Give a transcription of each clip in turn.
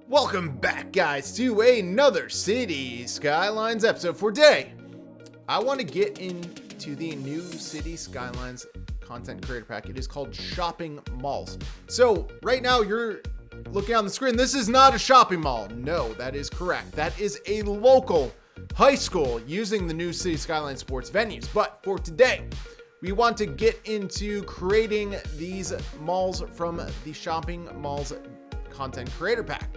Welcome back, guys, to another Cities Skylines episode. For today, I want to get into the new Cities Skylines content creator pack. It is called Shopping Malls. So right now you're looking on the screen. This is not a shopping mall. No, that is correct. That is a local high school using the new Cities Skylines sports venues. But for today, we want to get into creating these malls from the Shopping Malls content creator pack.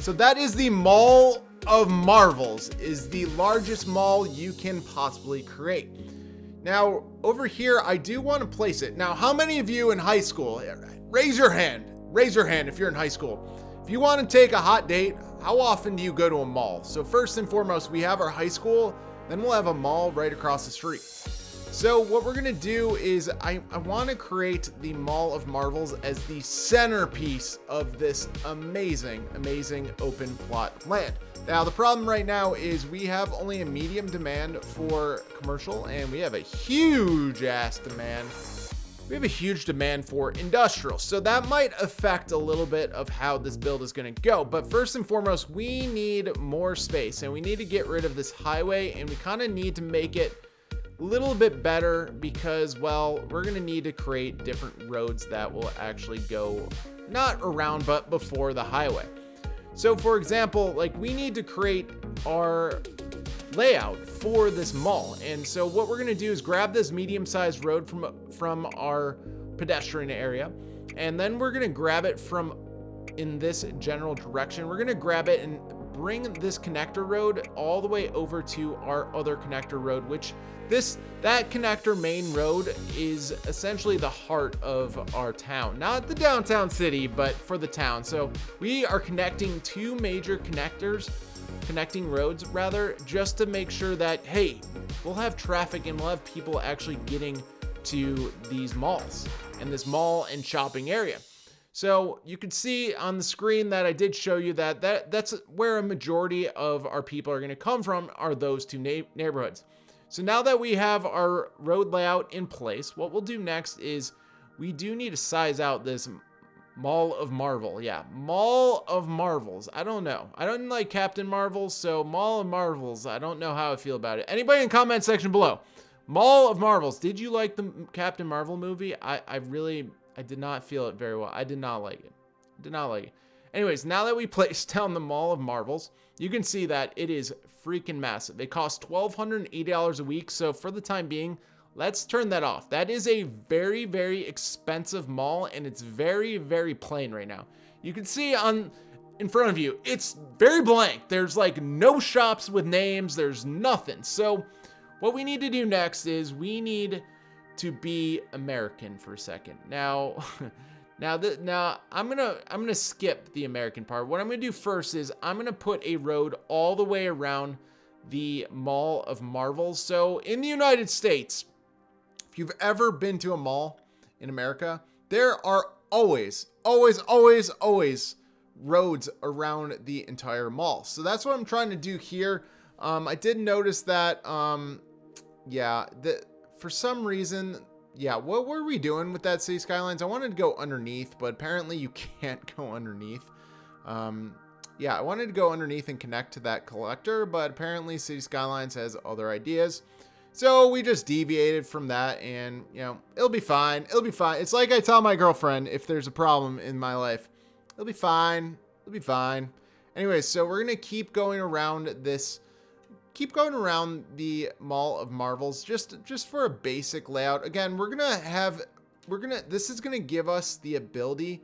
So that is the Mall of Marvels, is the largest mall you can possibly create. Now, over here, I do want to place it. Now, how many of you in high school, raise your hand if you're in high school. If you want to take a hot date, how often do you go to a mall? So first and foremost, we have our high school, then we'll have a mall right across the street. So what we're gonna do is I want to create the Mall of Marvels as the centerpiece of this amazing open plot land. Now the problem right now is we have only a medium demand for commercial, and we have a huge ass demand. We have a huge demand for industrial, so that might affect a little bit of how this build is going to go. But first and foremost, we need more space, and we need to get rid of this highway, and we kind of need to make it a little bit better because, well, we're going to need to create different roads that will actually go not around but before the highway. So for example, like, we need to create our layout for this mall, and so what we're going to do is grab this medium-sized road from our pedestrian area, and then we're going to grab it from in this general direction. We're going to grab it and bring this connector road all the way over to our other connector road, which that connector main road is essentially the heart of our town, not the downtown city, but for the town. So we are connecting two major connecting roads rather, just to make sure that, hey, we'll have traffic and we'll have people actually getting to these malls and this mall and shopping area. So you can see on the screen that I did show you that's where a majority of our people are going to come from, are those two neighborhoods. So now that we have our road layout in place, what we'll do next is we do need to size out this Mall of Marvel. Yeah, Mall of Marvels. I don't know. I don't like Captain Marvel, so Mall of Marvels, I don't know how I feel about it. Anybody in the comment section below. Mall of Marvels. Did you like the Captain Marvel movie? I did not feel it very well. I did not like it. Anyways, now that we placed down the Mall of Marvels, you can see that it is freaking massive. It costs $1,280 a week. So for the time being, let's turn that off. That is a very, very expensive mall, and it's very, very plain right now. You can see in front of you, it's very blank. There's like no shops with names. There's nothing. So what we need to do next is we need to be American for a second. Now I'm gonna skip the American part. What I'm gonna do first is I'm gonna put a road all the way around the Mall of Marvels. So in the United States, if you've ever been to a mall in America, there are always roads around the entire mall. So that's what I'm trying to do here. I did notice that, for some reason, what were we doing with that City Skylines? I wanted to go underneath, but apparently you can't go underneath. I wanted to go underneath and connect to that collector, but apparently City Skylines has other ideas. So we just deviated from that, and, it'll be fine. It's like I tell my girlfriend, if there's a problem in my life, it'll be fine. Anyways, so we're going to keep going around the Mall of Marvels just for a basic layout. Again, this is gonna give us the ability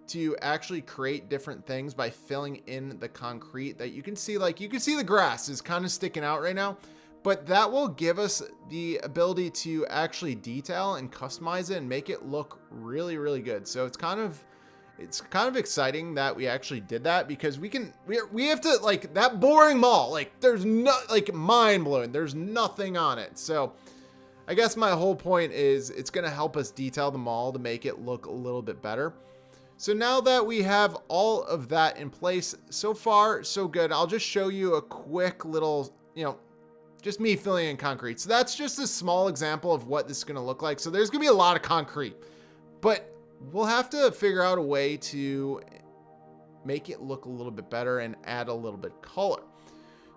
to actually create different things by filling in the concrete that you can see. Like, you can see the grass is kind of sticking out right now, but that will give us the ability to actually detail and customize it and make it look really, really good. So it's kind of exciting that we actually did that, because we have to, like, that boring mall, like, there's no, like, mind blowing, there's nothing on it. So I guess my whole point is it's going to help us detail the mall to make it look a little bit better. So now that we have all of that in place, so far so good. I'll just show you a quick little, just me filling in concrete. So that's just a small example of what this is going to look like. So there's going to be a lot of concrete, but we'll have to figure out a way to make it look a little bit better and add a little bit of color.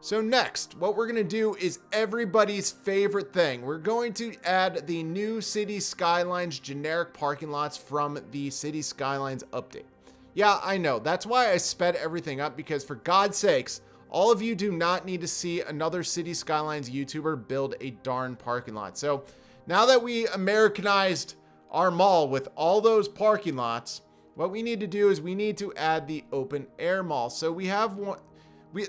So next, what we're going to do is everybody's favorite thing. We're going to add the new Cities Skylines generic parking lots from the Cities Skylines update. Yeah, I know. That's why I sped everything up, because for God's sakes, all of you do not need to see another Cities Skylines YouTuber build a darn parking lot. So now that we Americanized our mall with all those parking lots, what we need to do is we need to add the open air mall. So we have one.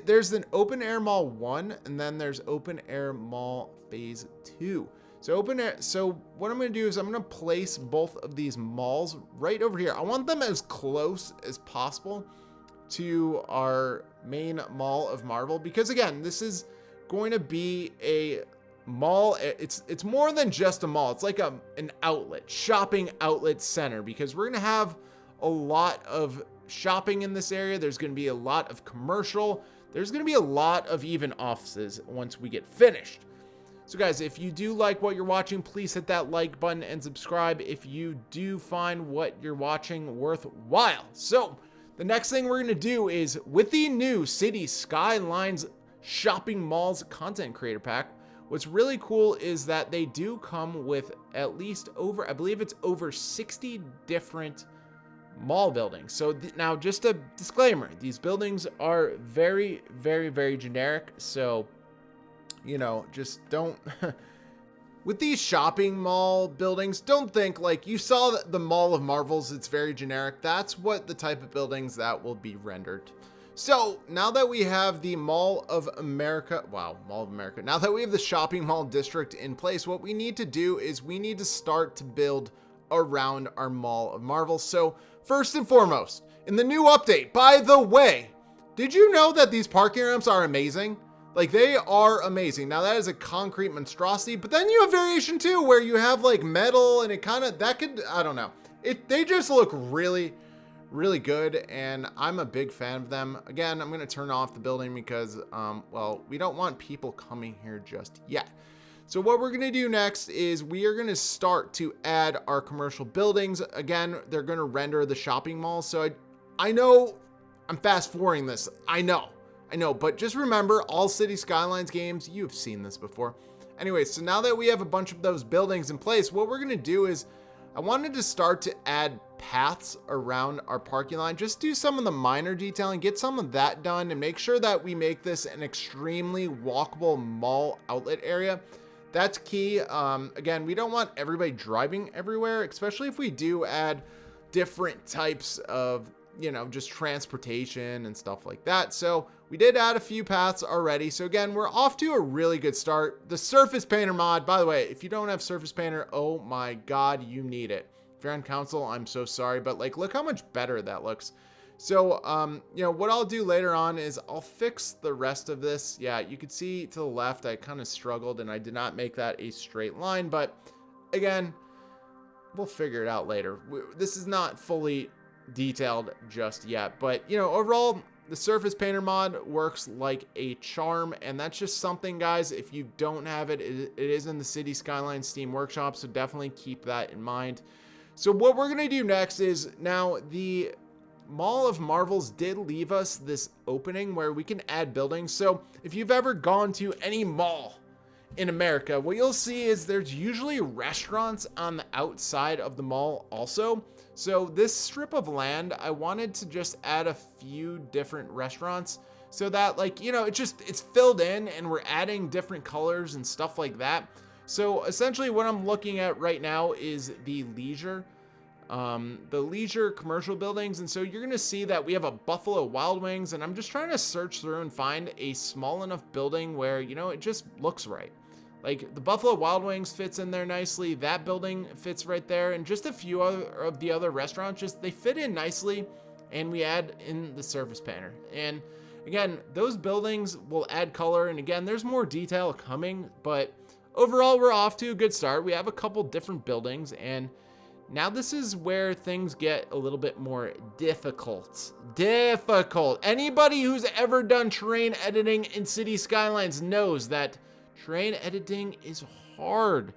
There's an open air mall 1, and then there's open air mall phase 2. So what I'm going to do is I'm going to place both of these malls right over here. I want them as close as possible to our main Mall of Marvel, because again, this is going to be a mall. It's more than just a mall. It's like an outlet, shopping outlet center, because we're going to have a lot of shopping in this area. There's going to be a lot of commercial. There's going to be a lot of even offices once we get finished. So guys, if you do like what you're watching, please hit that like button and subscribe if you do find what you're watching worthwhile. So the next thing we're going to do is, with the new Cities Skylines Shopping Malls Content Creator Pack, what's really cool is that they do come with at least I believe it's over 60 different mall buildings. So now, just a disclaimer, these buildings are very, very, very generic. So, you know, just don't with these shopping mall buildings, don't think like you saw the Mall of Marvels. It's very generic. That's what the type of buildings that will be rendered. So now that we have the Mall of America, now that we have the shopping mall district in place, what we need to do is we need to start to build around our Mall of Marvel. So first and foremost, in the new update, by the way, did you know that these parking ramps are amazing? Like, they are amazing. Now, that is a concrete monstrosity, but then you have variation too, where you have like metal, and it kind of, I don't know. They just look really, really good, and I'm a big fan of them. Again, I'm going to turn off the building because, well, we don't want people coming here just yet. So what we're going to do next is we are going to start to add our commercial buildings. Again, they're going to render the shopping mall. So I know I'm fast forwarding this. I know, but just remember, all Cities Skylines games, you've seen this before. Anyway, so now that we have a bunch of those buildings in place, what we're going to do is I wanted to start to add paths around our parking lot. Just do some of the minor detailing, get some of that done, and make sure that we make this an extremely walkable mall outlet area. That's key. Again, we don't want everybody driving everywhere, especially if we do add different types of, you know, just transportation and stuff like that. So we did add a few paths already. So again, we're off to a really good start. The Surface Painter mod, by the way, if you don't have Surface Painter, oh my God, you need it. If you're on console, I'm so sorry, but like, look how much better that looks. So, you know, what I'll do later on is I'll fix the rest of this. Yeah, you could see to the left, I kind of struggled and I did not make that a straight line, but again, we'll figure it out later. This is not fully detailed just yet, but you know, overall, the Surface Painter mod works like a charm, and that's just something, guys, if you don't have it, it is in the Cities Skylines Steam Workshop, so definitely keep that in mind. So what we're going to do next is, now the Mall of Marvels did leave us this opening where we can add buildings. So if you've ever gone to any mall in America, what you'll see is there's usually restaurants on the outside of the mall also. So this strip of land, I wanted to just add a few different restaurants so that, like, you know, it's filled in and we're adding different colors and stuff like that. So essentially what I'm looking at right now is the leisure commercial buildings. And so you're going to see that we have a Buffalo Wild Wings, and I'm just trying to search through and find a small enough building where, you know, it just looks right. Like the Buffalo Wild Wings fits in there nicely. That building fits right there. And just a few of the other restaurants, they fit in nicely. And we add in the Surface Painter. And again, those buildings will add color. And again, there's more detail coming, but overall, we're off to a good start. We have a couple different buildings, and now this is where things get a little bit more difficult. Anybody who's ever done terrain editing in Cities Skylines knows that terrain editing is hard.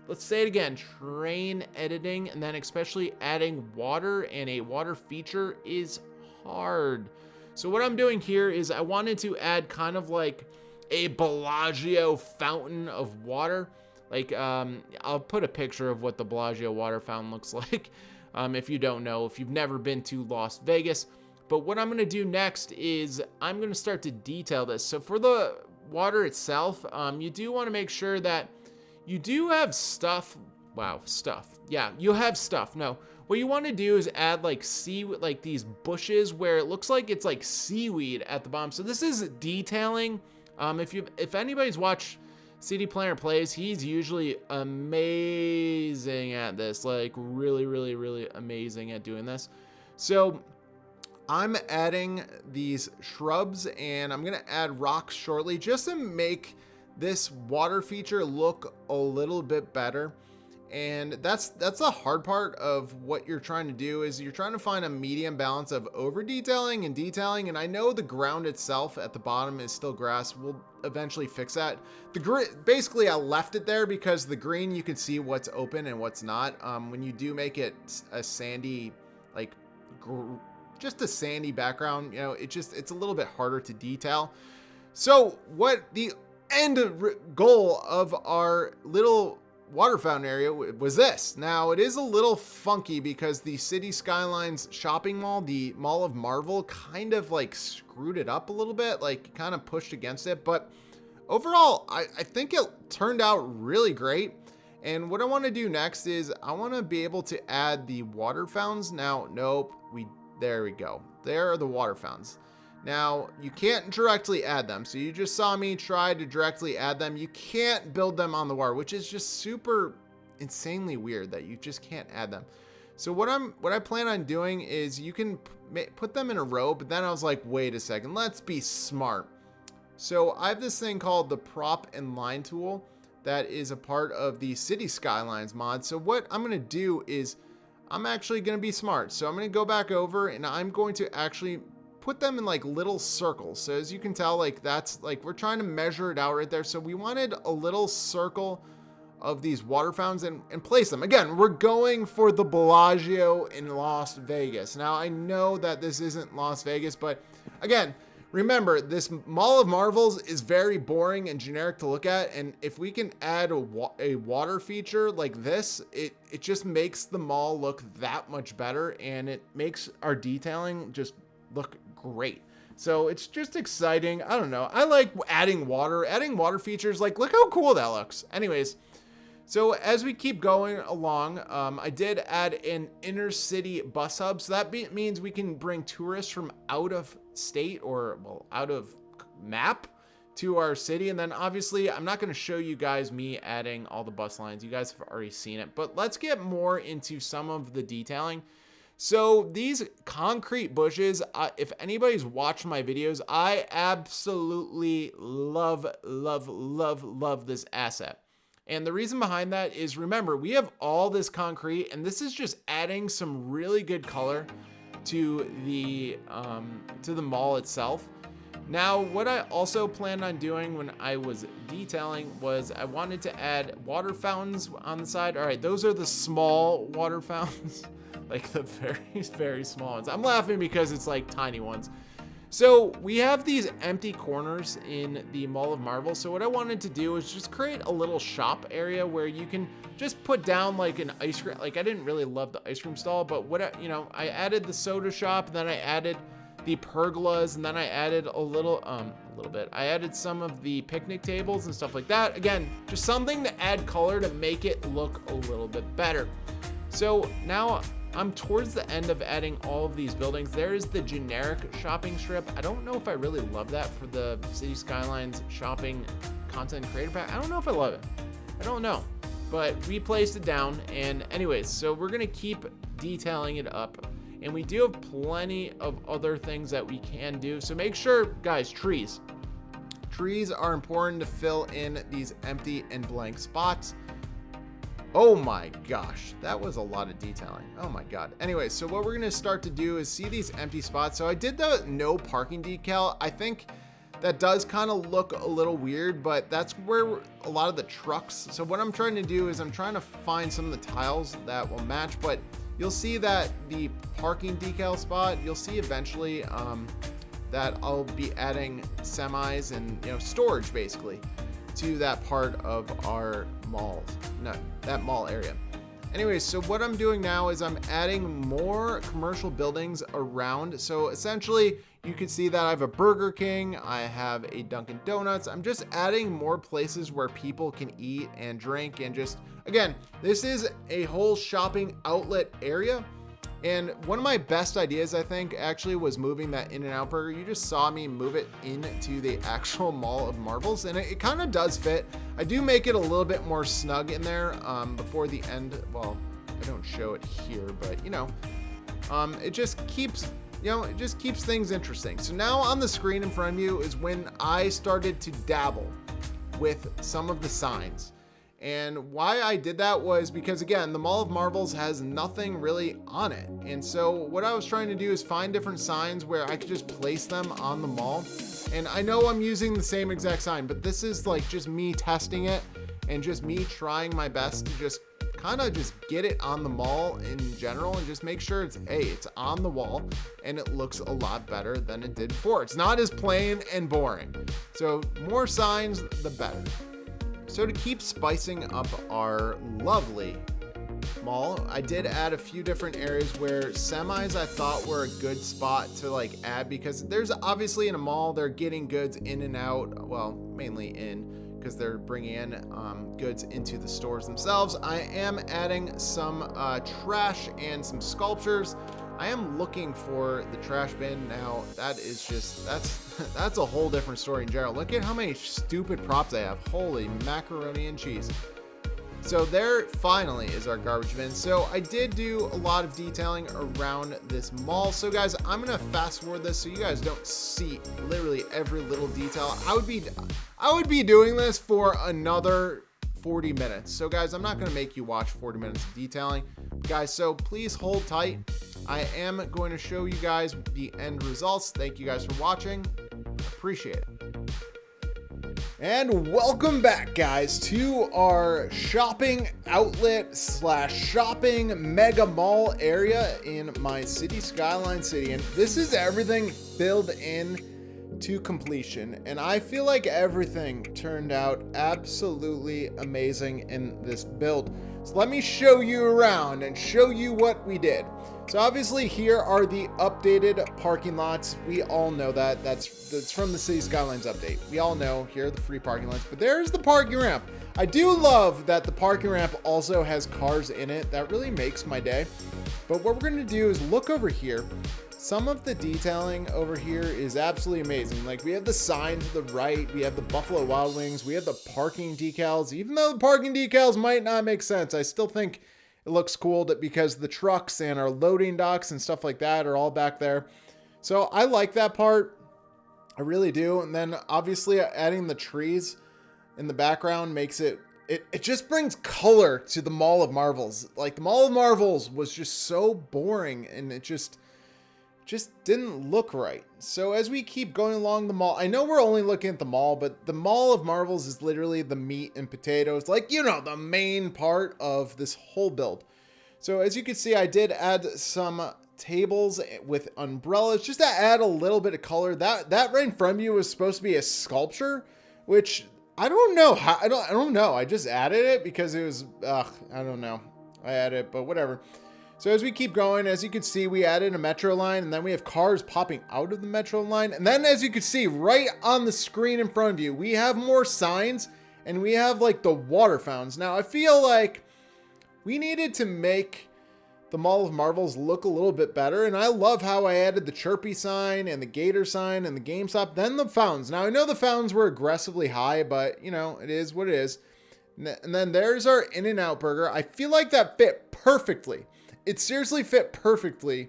Let's say it again. Terrain editing, and then especially adding water and a water feature, is hard. So what I'm doing here is I wanted to add kind of like a Bellagio fountain of water. Like, I'll put a picture of what the Bellagio water fountain looks like. If you don't know, if you've never been to Las Vegas. But what I'm gonna do next is I'm gonna start to detail this. So for the water itself, you do wanna make sure that you do have stuff. Wow, stuff. Yeah, you have stuff. No, what you wanna do is add like like these bushes where it looks like it's like seaweed at the bottom. So this is detailing. If anybody's watched City Planner Plays, he's usually amazing at this, like really, really, really amazing at doing this. So I'm adding these shrubs and I'm gonna add rocks shortly just to make this water feature look a little bit better. And that's the hard part of what you're trying to do, is you're trying to find a medium balance of over detailing and detailing. And I know the ground itself at the bottom is still grass. We'll eventually fix that. Basically I left it there because the green, you can see what's open and what's not. When you do make it a sandy, like just a sandy background, you know, it's a little bit harder to detail. So what the end goal of our little water fountain area was this. Now it is a little funky because the City Skylines shopping mall, the Mall of Marvel, kind of like screwed it up a little bit, like kind of pushed against it. But overall, I think it turned out really great. And what I want to do next is I want to be able to add the water fountains. Now, nope, there we go. There are the water fountains. Now, you can't directly add them. So you just saw me try to directly add them. You can't build them on the water, which is just super insanely weird that you just can't add them. So what I plan on doing is you can put them in a row, but then I was like, wait a second, let's be smart. So I have this thing called the prop and line tool that is a part of the City Skylines mod. So what I'm going to do is I'm actually going to be smart. So I'm going to go back over and I'm going to actually put them in like little circles. So as you can tell, like that's like, we're trying to measure it out right there. So we wanted a little circle of these water fountains and place them. Again, we're going for the Bellagio in Las Vegas. Now I know that this isn't Las Vegas, but again, remember this Mall of Marvels is very boring and generic to look at. And if we can add a water feature like this, it just makes the mall look that much better. And it makes our detailing just look great. So it's just exciting. I don't know. I like adding water features. Like, look how cool that looks. Anyways, so as we keep going along, I did add an inner city bus hub. So that means we can bring tourists from out of state or, well, out of map to our city. And then obviously I'm not going to show you guys me adding all the bus lines. You guys have already seen it, but let's get more into some of the detailing. So these concrete bushes, if anybody's watched my videos, I absolutely love this asset. And the reason behind that is, remember, we have all this concrete and this is just adding some really good color to the mall itself. Now, what I also planned on doing when I was detailing was I wanted to add water fountains on the side. All right, those are the small water fountains. Like the very, very small ones. I'm laughing because it's like tiny ones. So we have these empty corners in the Mall of Marvel. So what I wanted to do is just create a little shop area where you can just put down like an ice cream. Like I didn't really love the ice cream stall, but I added the soda shop, and then I added the pergolas, and then I added a little bit. I added some of the picnic tables and stuff like that. Again, just something to add color to make it look a little bit better. So now I'm towards the end of adding all of these buildings. There is the generic shopping strip. I don't know if I really love that for the City Skylines shopping content creator pack. I don't know if I love it. I don't know, but we placed it down. And anyways, so we're gonna keep detailing it up, and we do have plenty of other things that we can do. So make sure, guys, trees are important to fill in these empty and blank spots. Oh my gosh, that was a lot of detailing. Oh my God. Anyway, so what we're gonna start to do is see these empty spots. So I did the no parking decal. I think that does kind of look a little weird, but that's where a lot of the trucks. So what I'm trying to do is I'm trying to find some of the tiles that will match, but you'll see that the parking decal spot, you'll see eventually that I'll be adding semis and storage basically to that part of our malls, that mall area. Anyways, so what I'm doing now is I'm adding more commercial buildings around. So essentially, you can see that I have a Burger King, I have a Dunkin' Donuts. I'm just adding more places where people can eat and drink and just, again, this is a whole shopping outlet area. And one of my best ideas, I think, actually was moving that In-N-Out Burger. You just saw me move it into the actual Mall of Marvels, and it kind of does fit. I do make it a little bit more snug in there before the end. Well, I don't show it here, but it just keeps, it just keeps things interesting. So now on the screen in front of you is when I started to dabble with some of the signs. And why I did that was because, again, the Mall of Marvels has nothing really on it. And so what I was trying to do is find different signs where I could just place them on the mall. And I know I'm using the same exact sign, but this is like just me testing it and just me trying my best to just kind of just get it on the mall in general and just make sure it's on the wall and it looks a lot better than it did before. It's not as plain and boring. So more signs, the better. So to keep spicing up our lovely mall, I did add a few different areas where semis I thought were a good spot to like add, because there's obviously in a mall, they're getting goods in and out, well, mainly in, because they're bringing in goods into the stores themselves. I am adding some trash and some sculptures. I am looking for the trash bin now. That is just, that's a whole different story in general. Look at how many stupid props I have. Holy macaroni and cheese. So there finally is our garbage bin. So I did do a lot of detailing around this mall. So guys, I'm gonna fast forward this so you guys don't see literally every little detail. I would be doing this for another 40 minutes. So guys, I'm not gonna make you watch 40 minutes of detailing. Guys, so please hold tight. I am going to show you guys the end results. Thank you guys for watching. Appreciate it. And welcome back, guys, to our shopping outlet / shopping mega mall area in my Cities Skylines city. And this is everything filled in to completion. And I feel like everything turned out absolutely amazing in this build. So let me show you around and show you what we did. So obviously here are the updated parking lots. We all know that. That's from the Cities Skylines update. We all know here are the free parking lots, but there's the parking ramp. I do love that the parking ramp also has cars in it. That really makes my day. But what we're gonna do is look over here. Some of the detailing over here is absolutely amazing. Like we have the sign to the right, we have the Buffalo Wild Wings, we have the parking decals. Even though the parking decals might not make sense, I still think it looks cool because the trucks and our loading docks and stuff like that are all back there. So I like that part. I really do. And then obviously adding the trees in the background makes it just brings color to the Mall of Marvels. Like the Mall of Marvels was just so boring and it just didn't look right. So as we keep going along the mall, I know we're only looking at the mall, but the Mall of Marvels is literally the meat and potatoes, like, the main part of this whole build. So as you can see, I did add some tables with umbrellas just to add a little bit of color. That right in front of you was supposed to be a sculpture, which I don't know how, I don't know. I just added it because it was, I don't know. I added it, but whatever. So as we keep going, as you can see, we added a metro line, and then we have cars popping out of the metro line. And then as you can see right on the screen in front of you, we have more signs and we have like the water fountains. Now I feel like we needed to make the Mall of Marvels look a little bit better. And I love how I added the Chirpy sign and the Gator sign and the GameStop, then the fountains. Now I know the fountains were aggressively high, but it is what it is. And then there's our In-N-Out Burger. I feel like that fit perfectly. It seriously fit perfectly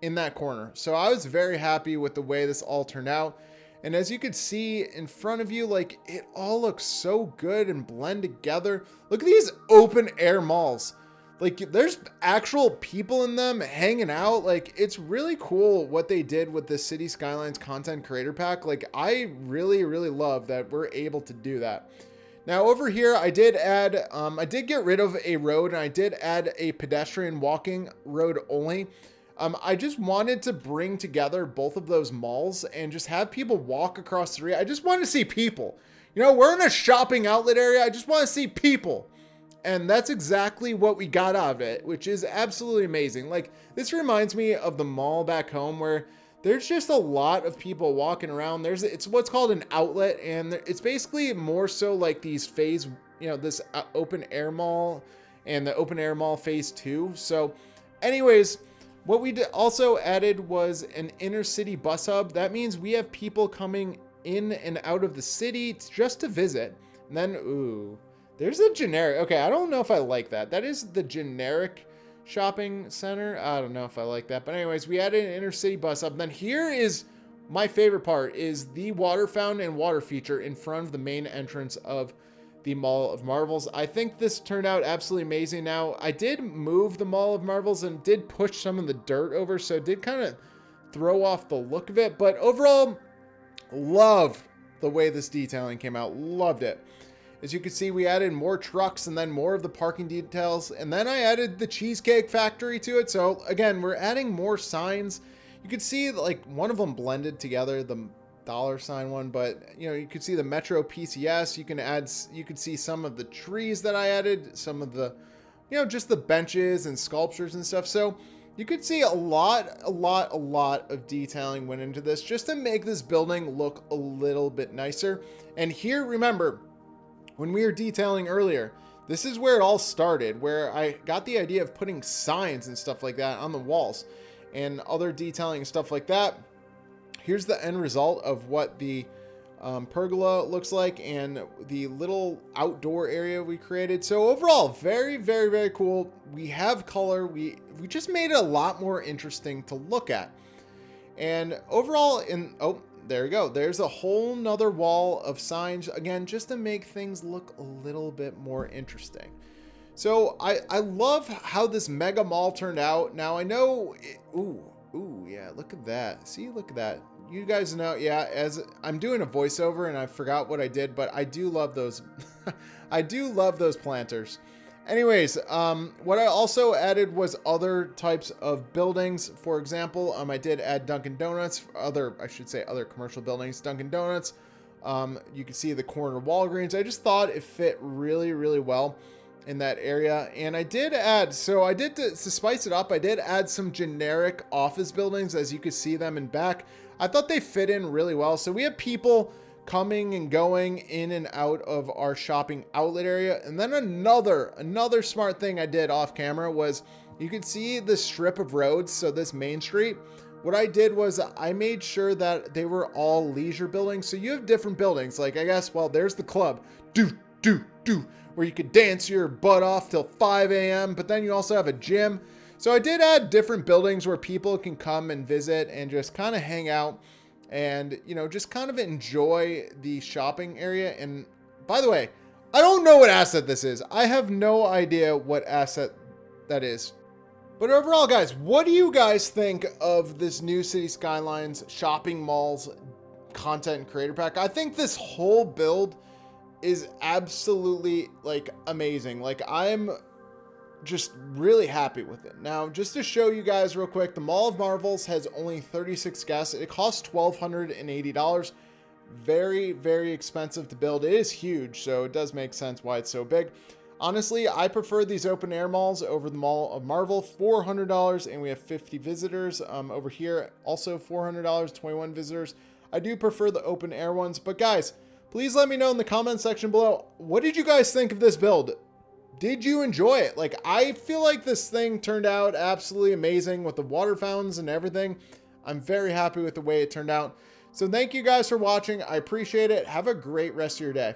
in that corner. So I was very happy with the way this all turned out. And as you could see in front of you, like it all looks so good and blend together. Look at these open air malls. Like there's actual people in them hanging out. Like it's really cool what they did with the Cities Skylines content creator pack. Like I really, really love that we're able to do that. Now over here, I did get rid of a road and I did add a pedestrian walking road only. I just wanted to bring together both of those malls and just have people walk across the street. I just want to see people. You know, we're in a shopping outlet area. I just want to see people. And that's exactly what we got out of it, which is absolutely amazing. Like, this reminds me of the mall back home where there's just a lot of people walking around. It's what's called an outlet, and it's basically more so like these phase, you know, this open air mall and the open air mall phase 2. So anyways, what we also added was an inner city bus hub. That means we have people coming in and out of the city just to visit. And then, ooh, there's a generic. Okay, I don't know if I like that. That is the generic shopping center. I don't know if I like that. But anyways, we added an inner city bus hub. Then here is my favorite part, is the water fountain and water feature in front of the main entrance of the Mall of Marvels. I think this turned out absolutely amazing. Now, I did move the Mall of Marvels and did push some of the dirt over, so it did kind of throw off the look of it. But overall, loved the way this detailing came out. Loved it. As you can see, we added more trucks and then more of the parking details. And then I added the Cheesecake Factory to it. So again, we're adding more signs. You can see like one of them blended together, the $sign one, but you know, you could see the Metro PCS. You could see some of the trees that I added, some of the, you know, just the benches and sculptures and stuff. So you could see a lot of detailing went into this just to make this building look a little bit nicer. And here, remember, when we were detailing earlier, this is where it all started, where I got the idea of putting signs and stuff like that on the walls and other detailing and stuff like that. Here's the end result of what the pergola looks like and the little outdoor area we created. So overall, very, very, very cool. We have color. We just made it a lot more interesting to look at. And overall, oh, there you go. There's a whole nother wall of signs, again, just to make things look a little bit more interesting. So I love how this mega mall turned out. Now I know, ooh, yeah, look at that. See, look at that. You guys know, yeah, as I'm doing a voiceover and I forgot what I did, but I do love those. I do love those planters. Anyways, what I also added was other types of buildings. For example, I did add Dunkin' Donuts, other commercial buildings, Dunkin' Donuts. You can see the corner Walgreens. I just thought it fit really, really well in that area. And I did add, to spice it up, I did add some generic office buildings, as you can see them in back. I thought they fit in really well. So we have people coming and going in and out of our shopping outlet area. And then another smart thing I did off camera was, you can see the strip of roads. So this main street, what I did was I made sure that they were all leisure buildings. So you have different buildings, like I guess, well, there's the club, where you could dance your butt off till 5 a.m. But then you also have a gym. So I did add different buildings where people can come and visit and just kind of hang out and, you know, just kind of enjoy the shopping area. And by the way, I don't know what asset this is. I have no idea what asset that is. But overall, guys, what do you guys think of this new Cities Skylines shopping malls content creator pack? I think this whole build is absolutely like amazing. Like, I'm just really happy with it. Now, just to show you guys real quick, the Mall of Marvels has only 36 guests. It costs $1,280. Very, very expensive to build. It is huge, so it does make sense why it's so big. Honestly, I prefer these open air malls over the Mall of Marvel. $400, and we have 50 visitors. Over here, also $400, 21 visitors. I do prefer the open air ones, but guys, please let me know in the comment section below, what did you guys think of this build? Did you enjoy it? Like, I feel like this thing turned out absolutely amazing with the water fountains and everything. I'm very happy with the way it turned out. So thank you guys for watching. I appreciate it. Have a great rest of your day.